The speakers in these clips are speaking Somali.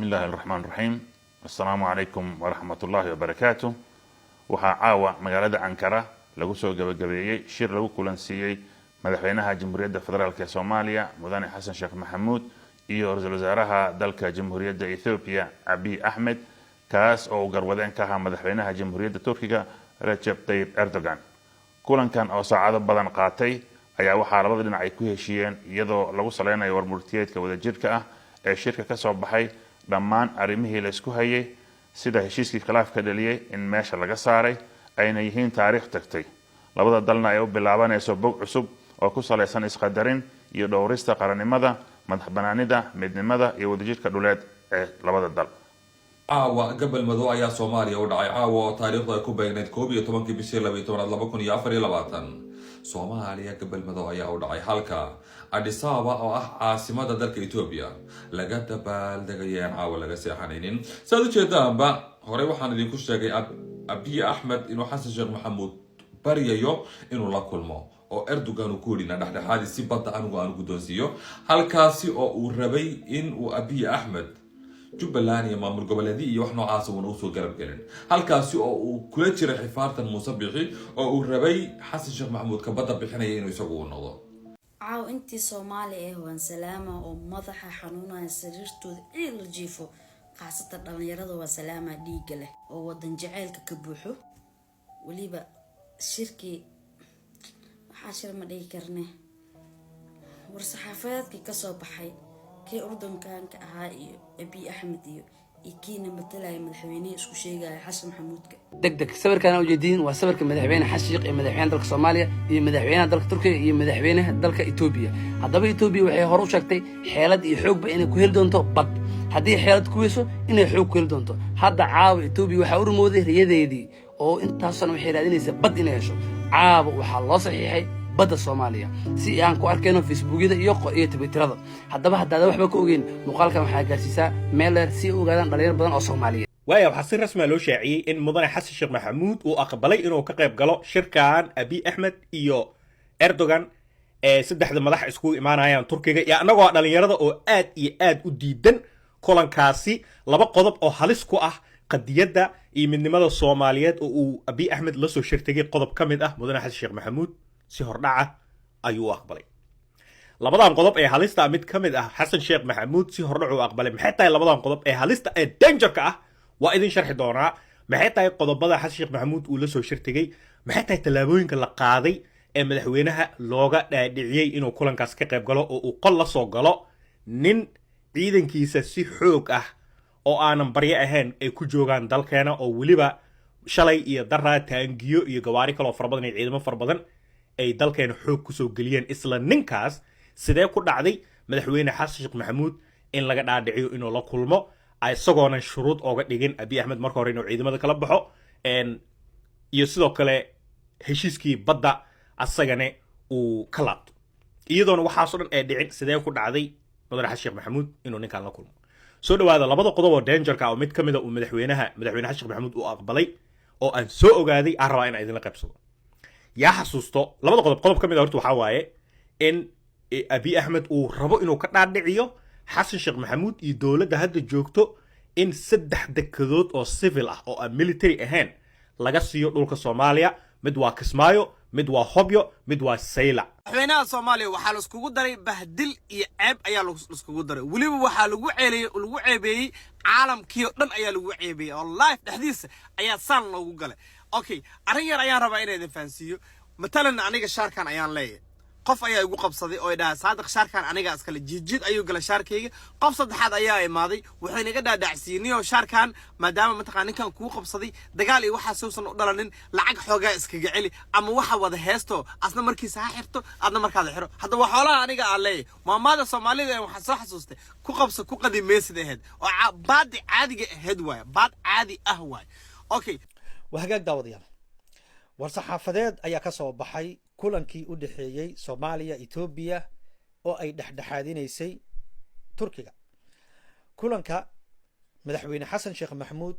بسم الله الرحمن الرحيم. السلام عليكم ورحمة الله وبركاته. waxaa caawa magaalada Ankara lagu soo gabagabeeyay shir lagu kulansiiyay madaxweynaha Jamhuuriyadda Federaalka Soomaaliya Mudane Xasan Sheekh Maxamuud iyo ra'iisul wasaaraha dalka Jamhuuriyadda Ethiopia Abiy Ahmed kaas oo garwadeen ka ahaa madaxweynaha Jamhuuriyadda Turkiga Recep Tayyip Erdogan. kulankan oo saacado badan qaatay ayaa waxaa labada dhinac ay ku heshiiyeen iyadoo lagu saleynayo warmurtiyeedka wadajirka ah ee shirka ka soo baxay dhammaan arrimihii la isku hayay sida heshiiskii khilaafka dhaliyay in meesha laga saaray ayna yihiin taariikh tagtay labada dalna ay u bilaabanayso bog cusub oo ku saleysan isqadarin iyo dhowrista qarannimada madaxbanaanida midnimada iyo wadajirka dhuleed ee labada dal. caawa gabal madow ayaa Soomaaliya u dhacay caawa oo taariikhda ku beegneyd 11 bishii 12 2024 Soomaaliya gabal madow ayaa u dhacay halka Addis Ababa oo ah caasimada dalka Ethiopia laga dabaaldegayaan caawa laga seexanaynin sidoo jeedaanba hore waxaan idinku sheegay Abiy Ahmed inuu Xasan Sheekh Maxamuud bariyayo inuu la kulmo oo Erdogan uu ku dhina dhaxdhaxaadi si badda aanu guddoonsiyo halkaasi oo uu rabay in uu Abiy Ahmed Jubbaland iyo maamul goboleedii iyo wax noocaas uu soo garab galin halkaasi oo uu kula jiray xifaartan Muuse Bixi oo uu rabay Xasan Sheekh Maxamuud ka badda bixinaya inuu isagu u noqdo caaw intii Soomaali waan salaama oo madaxa xanuunaya sariirtooda ciil jiifo qaasata dhalinyarada waa salaama dhiiga leh oo wadan jaceylka ka buuxo waliba shirki waxa shir ma dhigi karne war saxaafadeedkii ka soo baxay kii Urdankaanka ahaa iyo Abiy Ahmed iyo ikiina matalay madaxweynaha isku sheegay Xasan Maxamuudka degdeg sawirkan oo jeedin waa sawirka madaxweynaha Xasan Sheekh ee madaxweynaha dalka Soomaaliya iyo madaxweynaha dalka Turkiga iyo madaxweynaha dalka Ethiopia haddaba Ethiopia waxay hor u sheegtay xeelad iyo xoogba inay ku heli doonto bad haddii xeelad ku weeso inay xoog ku heli doonto hadda caawa Ethiopia waxa uu rumooday riyadeedii oo intaasna waxay raadinaysaa bad inay hesho caawa waxa loo saxiixay badda Soomaaliya si aan ku arkayno Facebookida iyo Twitterada haddaba hadda waxba ka ogeyn muuqaalkan waxa gaarsiisaa meel si ogaadaan dhalinyaro badan oo Soomaaliyeed waxaa si rasmi ah loo shaaciyay in Mudane Xasan Sheekh Maxamuud uu aqbalay inuu ka qayb galo shirkan Abiy Ahmed iyo Erdogan ee saddexda madax isku imaanayaan Turkiga iyo anagoo dhalinyarada oo aad iyo aad u diidan kulankaasi laba qodob oo halis ku ah qadiyada iyo midnimada Soomaaliyeed oo uu Abiy Ahmed la soo shirtagay qodob kamid ah Mudane Xasan Sheekh Maxamuud si hordhaca ayuu aqbalay labadan qodob ee halista mid kamid ah Xasan Sheekh Maxamuud si hordhacu aqbalay maxay tahay labadan qodob ee halista ee dangerka ah waa idin sharxi doonaa maxay tahay qodobada Xasan Sheekh Maxamuud uu la soo shirtagay maxay tahay talaabooyinka la qaaday ee madaxweynaha looga dhaadhiciyay inuu kulankaas ka qayb galo oo uu qol la soo galo nin ciidankiisa si xoog ah oo aanan baryo ahayn ay ku joogaan dalkeena oo waliba shalay iyo daraa taangiyo iyo gawaari kale oo farabadan iyo ciidamo farabadan ay dalkeena xoog ku soo galiyeen isla ninkaas sidee ku dhacday madaxweyne Xasan Sheekh Maxamuud in laga dhaadhiciyo inuu la kulmo isagoona shuruud ooga dhigin Abiy Ahmed marka hore inuu ciidamada kala baxo iyo sidoo kale heshiiskii badda asagana uu ka laabto iyadoona waxaas oo dhan ay dhicin sidee ku dhacday Mudane Xasan Sheekh Maxamuud inuu ninkan la kulmo soo dhawaada labada qodob oo dangerka oo mid kamid ah uu madaxweyne Xasan Sheekh Maxamuud uu aqbalay oo aan soo ogaaday aan rabaa in idin la qaybsado yaa xasuusto labada qodob kamid ah horta waxa waaye in Abiy Ahmed uu rabo inuu ka dhaadhiciyo Xasan Sheekh Maxamuud iyo dawladda hadda joogto in saddex dekedood oo civil ah oo military ahayn laga siiyo dhulka Soomaaliya mid waa Kismaayo mid waa Hobyo mid waa Sayla madaxweynaha Soomaaliya waxa la iskugu daray bahdil iyo ceeb ayaa la iskugu daray waliba waxa lagu ceebeeyay caalamkii oo dhan ayaa lagu ceebeeyay oo live dhaxdiisa ayaa san loogu galay okay arrin yar ayaan rabaa inaan idin fahansiiyo matalan aniga shaarkan ayaan leeyahay qof ayaa igu qabsaday oo idhaa saadiq shaarkan aniga iskala jiijid ayuu galay shaarkayga qof saddexaad ayaa imaaday wuxuu inaga dhaadhacsiinay oo shaarkan maadaama mataqaan ninkan kuu qabsaday dagaal iyo waxa soosan u dhalanin lacag xoogaa iskaga celi ama waxa wada heesto asna markiisa ha xirto adna markaad xiro hadda waa xoolaha aniga aan leeyahay maamada Soomaalida waxa soo xasuustay ku qabso ku qadimeysad ahayd oo baad caadiga ahayd waay baad caadi ah waay okay وهجاك داوديان war-saxaafadeed ayaa ka soo baxay kulankii u dhaxeeyay Soomaaliya Ethiopia oo ay dhexdhexaadinaysay Turkiga kulanka madaxweyne Xasan Sheekh Maxamuud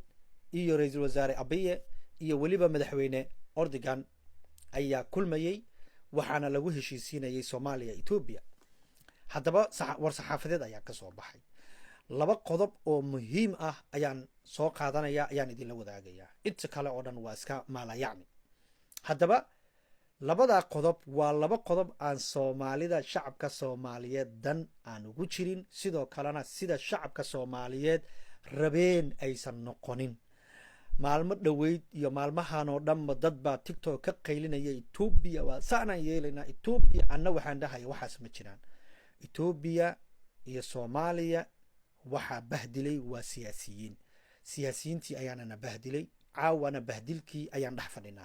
iyo ra'iisul wasaare Abiy iyo waliba madaxweyne Erdogan ayaa kulmayay waxaana lagu heshiisiinayay Soomaaliya Ethiopia haddaba war-saxaafadeed ayaa ka soo baxay laba qodob oo muhiim ah ayaan soo qaadanaya ayaan idinla wadaagayaa inta kale oo dhan waa iska maalayacni haddaba labadaa qodob waa laba qodob aan soomaalida shacabka soomaaliyeed dan aan ugu jirin sidoo kalena sida shacabka soomaaliyeed rabeen aysan noqonin maalmo dhoweyd iyo maalmahan oo dhanba dad baa tiktok ka qaylinaya etoobiya waa saanaan yeelaynaa etoobiya anna waxaan dhahaya waxaas ma jiraan etoobiya iyo soomaaliya waxaa bahdilay waa siyaasiyiintii ayaanana bahdilay caawana bahdilkii ayaan dhex fadhinaa